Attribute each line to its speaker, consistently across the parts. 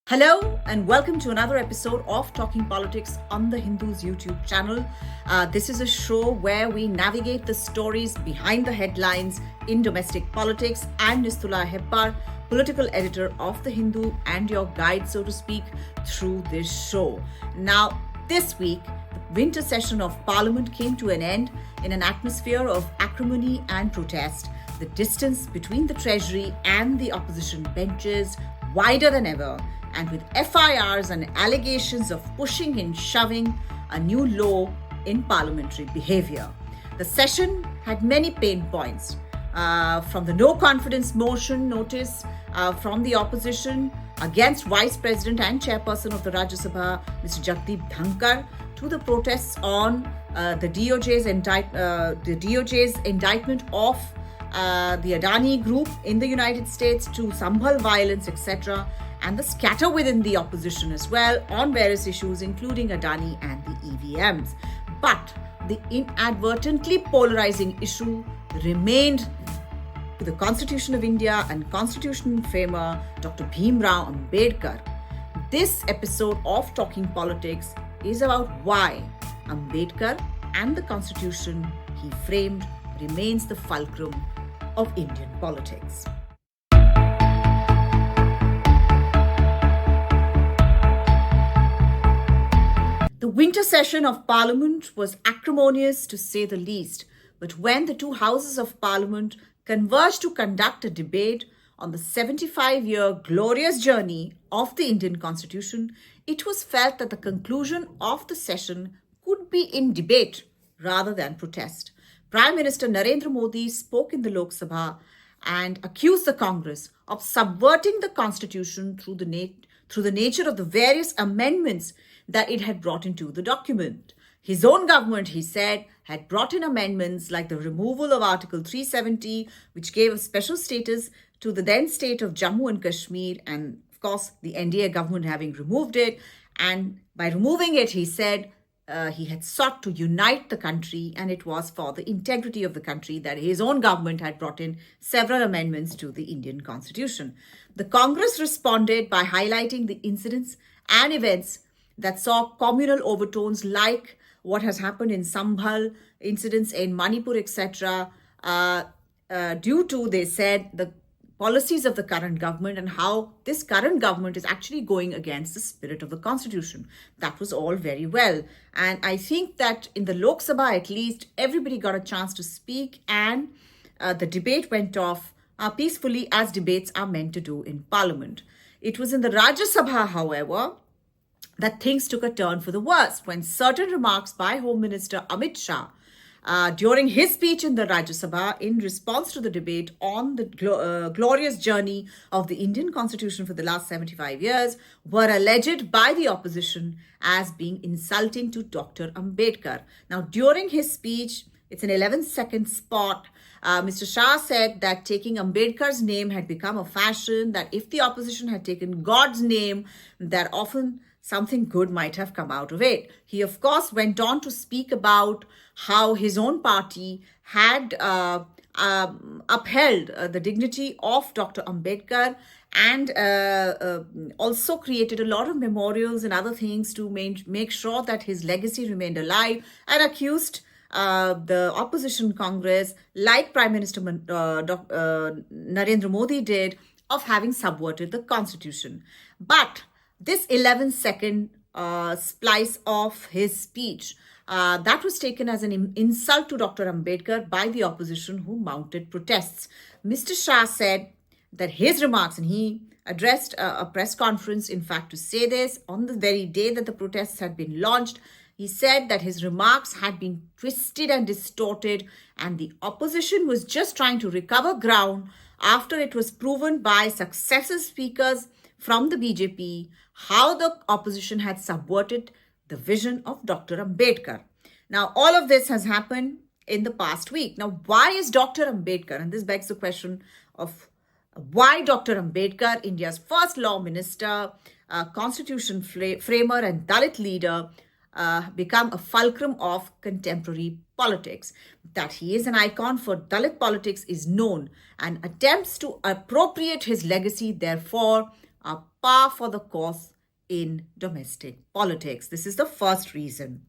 Speaker 1: Hello and welcome to another episode of Talking Politics on the Hindu's YouTube channel. This is a show where we navigate the stories behind the headlines in domestic politics. I'm Nistula Heppar, political editor of The Hindu and your guide, so to speak, through this show. Now, this week, the winter session of Parliament came to an end in an atmosphere of acrimony and protest. The distance between the Treasury and the opposition benches wider than ever, and with FIRs and allegations of pushing and shoving a new law in parliamentary behaviour. The session had many pain points, from the no confidence motion notice from the opposition against Vice President and Chairperson of the Rajya Sabha, Mr. Dr.B.R Ambedkar, to the protests on the DOJ's indictment of the Adani Group in the United States, to Sambhal violence, etc., and the scatter within the opposition as well on various issues, including Adani and the EVMs. But the inadvertently polarizing issue remained the Constitution of India and Constitution framer Dr. Bhimrao Ambedkar. This episode of Talking Politics is about why Ambedkar and the Constitution he framed remains the fulcrum of Indian politics. The winter session of Parliament was acrimonious to say the least, but when the two houses of Parliament converged to conduct a debate on the 75-year glorious journey of the Indian Constitution, it was felt that the conclusion of the session could be in debate rather than protest. Prime Minister Narendra Modi spoke in the Lok Sabha and accused the Congress of subverting the Constitution through the nature of the various amendments that it had brought into the document. His own government, he said, had brought in amendments like the removal of Article 370, which gave a special status to the then state of Jammu and Kashmir, and of course, the NDA government having removed it. And by removing it, he said, he had sought to unite the country, and it was for the integrity of the country that his own government had brought in several amendments to the Indian Constitution. The Congress responded by highlighting the incidents and events that saw communal overtones like what has happened in Sambhal, incidents in Manipur, etc., due to, they said, the policies of the current government and how this current government is actually going against the spirit of the Constitution. That was all very well. And I think that in the Lok Sabha, at least, everybody got a chance to speak, and the debate went off peacefully, as debates are meant to do in Parliament. It was in the Rajya Sabha, however, that things took a turn for the worse when certain remarks by Home Minister Amit Shah during his speech in the Rajya Sabha in response to the debate on the glorious journey of the Indian Constitution for the last 75 years were alleged by the opposition as being insulting to Dr. Ambedkar. Now, during his speech, it's an 11-second spot, Mr. Shah said that taking Ambedkar's name had become a fashion, that if the opposition had taken God's name, that often something good might have come out of it. He, of course, went on to speak about how his own party had upheld the dignity of Dr. Ambedkar, and also created a lot of memorials and other things to make sure that his legacy remained alive, and accused the opposition Congress, like Prime Minister Narendra Modi did, of having subverted the Constitution. But this 11-second splice of his speech, that was taken as an insult to Dr. Ambedkar by the opposition, who mounted protests. Mr. Shah said that his remarks, and he addressed a press conference, in fact, to say this on the very day that the protests had been launched. He said that his remarks had been twisted and distorted, and the opposition was just trying to recover ground after it was proven by successive speakers from the BJP how the opposition had subverted the vision of Dr. Ambedkar. Now, all of this has happened in the past week. Now, why is Dr. Ambedkar, and this begs the question of why Dr. Ambedkar, India's first law minister, constitution framer and Dalit leader, become a fulcrum of contemporary politics? That he is an icon for Dalit politics is known, and attempts to appropriate his legacy, therefore, are par for the course in domestic politics. This is the first reason.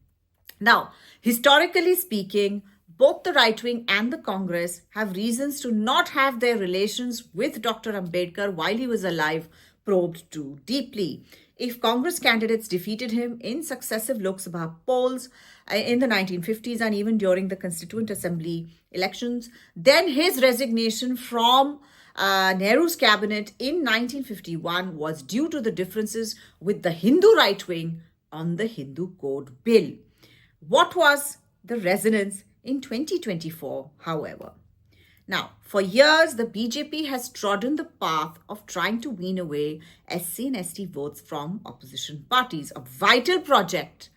Speaker 1: Now, historically speaking, both the right wing and the Congress have reasons to not have their relations with Dr. Ambedkar while he was alive probed too deeply. If Congress candidates defeated him in successive Lok Sabha polls in the 1950s and even during the Constituent Assembly elections, then his resignation from Nehru's cabinet in 1951 was due to the differences with the Hindu right wing on the Hindu Code Bill. What was the resonance in 2024, however? Now, for years, the BJP has trodden the path of trying to wean away SC and ST votes from opposition parties, a vital project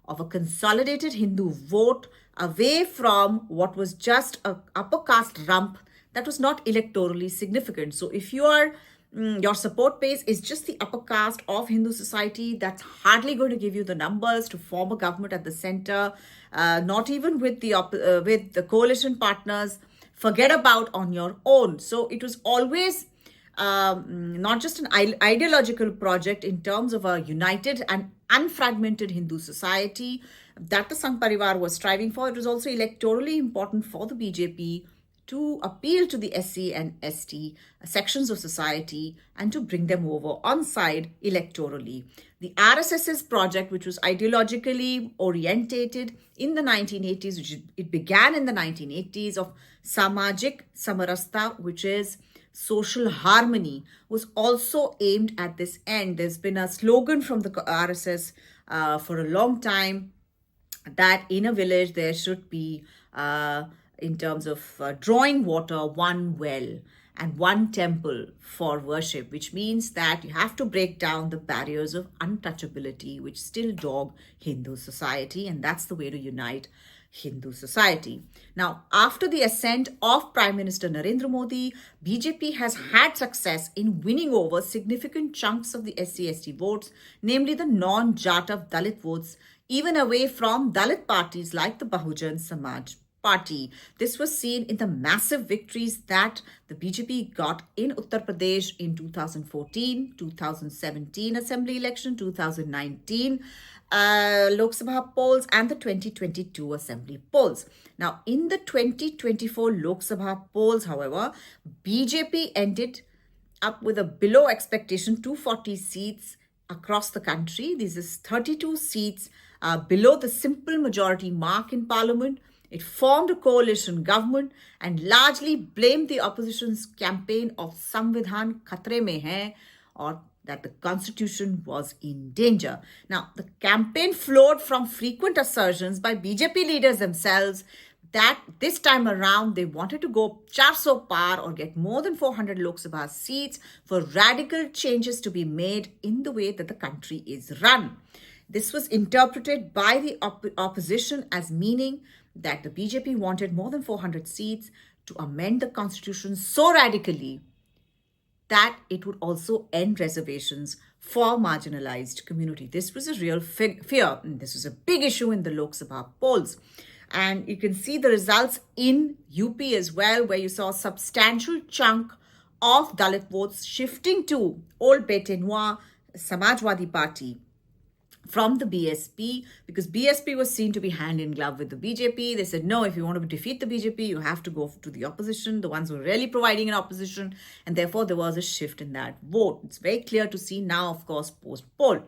Speaker 1: of a consolidated Hindu vote away from what was just an upper caste rump that was not electorally significant. So if your support base is just the upper caste of Hindu society, that's hardly going to give you the numbers to form a government at the center, not even with the coalition partners. Forget about on your own. So it was always not just an ideological project in terms of a united and unfragmented Hindu society that the Sangh Parivar was striving for. It was also electorally important for the BJP to appeal to the SC and ST sections of society and to bring them over on side electorally. The RSS's project, which was ideologically orientated in the 1980s, which it began in the 1980s, of Samajik Samarasta, which is social harmony, was also aimed at this end. There's been a slogan from the RSS for a long time that in a village there should be in terms of drawing water, one well and one temple for worship, which means that you have to break down the barriers of untouchability which still dog Hindu society, and that's the way to unite Hindu society. Now, after the ascent of Prime Minister Narendra Modi, BJP has had success in winning over significant chunks of the SC/ST votes, namely the non-Jatav Dalit votes, even away from Dalit parties like the Bahujan Samaj Party. This was seen in the massive victories that the BJP got in Uttar Pradesh in 2014, 2017 Assembly election, 2019 Lok Sabha polls, and the 2022 Assembly polls. Now, in the 2024 Lok Sabha polls, however, BJP ended up with a below expectation 240 seats across the country. This is 32 seats below the simple majority mark in Parliament. It formed a coalition government and largely blamed the opposition's campaign of Samvidhan Khatre mein hai, or that the constitution was in danger. Now, the campaign flowed from frequent assertions by BJP leaders themselves that this time around they wanted to go 400 par or get more than 400 Lok Sabha seats for radical changes to be made in the way that the country is run. This was interpreted by the opposition as meaning that the BJP wanted more than 400 seats to amend the constitution so radically that it would also end reservations for marginalized community. This was a real fear, and this was a big issue in the Lok Sabha polls. And you can see the results in UP as well, where you saw a substantial chunk of Dalit votes shifting to Old Bete Noir Samajwadi Party from the BSP, because BSP was seen to be hand in glove with the BJP. They said, no, if you want to defeat the BJP, you have to go to the opposition, the ones who are really providing an opposition. And therefore, there was a shift in that vote. It's very clear to see now, of course, post-poll.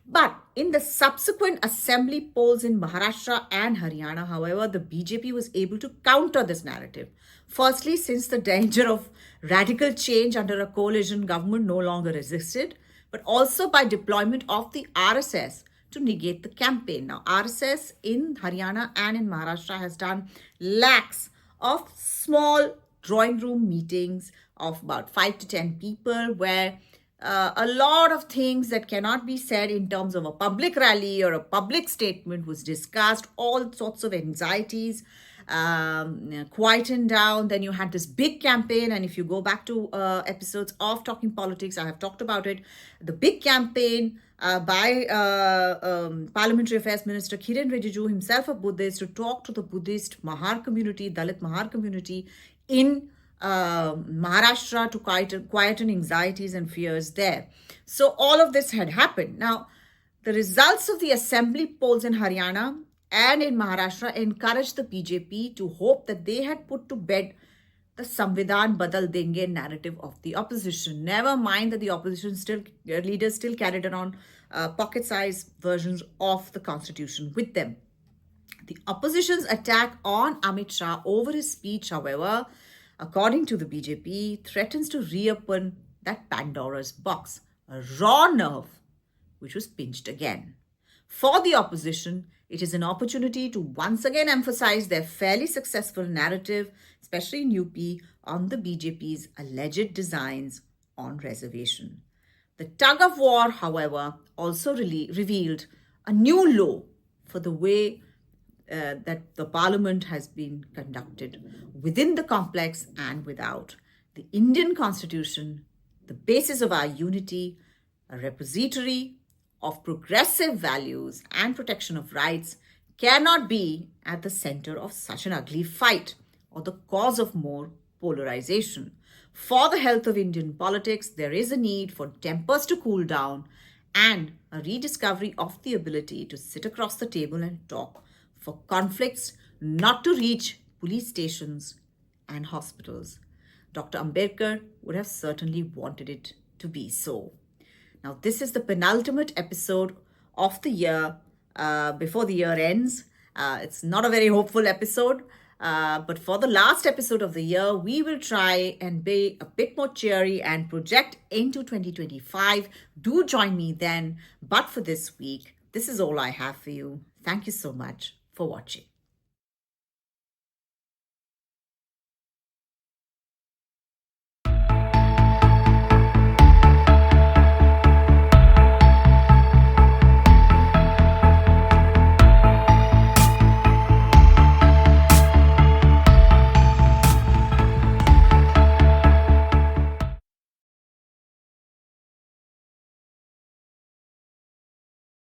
Speaker 1: But in the subsequent assembly polls in Maharashtra and Haryana, however, the BJP was able to counter this narrative. Firstly, since the danger of radical change under a coalition government no longer existed, but also by deployment of the RSS to negate the campaign. Now, RSS in Haryana and in Maharashtra has done lakhs of small drawing room meetings of about 5 to 10 people, where a lot of things that cannot be said in terms of a public rally or a public statement was discussed, all sorts of anxieties quietened down. Then you had this big campaign, and if you go back to episodes of Talking Politics, I have talked about it. The big campaign by Parliamentary Affairs Minister Kiren Rijiju, himself a Buddhist, to talk to the Buddhist Mahar community, Dalit Mahar community in Maharashtra to quieten anxieties and fears there. So all of this had happened. Now, the results of the assembly polls in Haryana and in Maharashtra encouraged the BJP to hope that they had put to bed the Samvidhan Badal Denge narrative of the opposition. Never mind that the opposition leaders still carried around pocket-sized versions of the constitution with them. The opposition's attack on Amit Shah over his speech, however, according to the BJP, threatens to reopen that Pandora's box, a raw nerve which was pinched again. For the opposition, it is an opportunity to once again emphasize their fairly successful narrative, especially in UP, on the BJP's alleged designs on reservation. The tug of war, however, also revealed a new low for the way that the parliament has been conducted within the complex and without. The Indian Constitution, the basis of our unity, a repository of progressive values and protection of rights, cannot be at the center of such an ugly fight or the cause of more polarization. For the health of Indian politics, there is a need for tempers to cool down and a rediscovery of the ability to sit across the table and talk, for conflicts not to reach police stations and hospitals. Dr. Ambedkar would have certainly wanted it to be so. Now, this is the penultimate episode of the year before the year ends. It's not a very hopeful episode, but for the last episode of the year, we will try and be a bit more cheery and project into 2025. Do join me then. But for this week, this is all I have for you. Thank you so much for watching.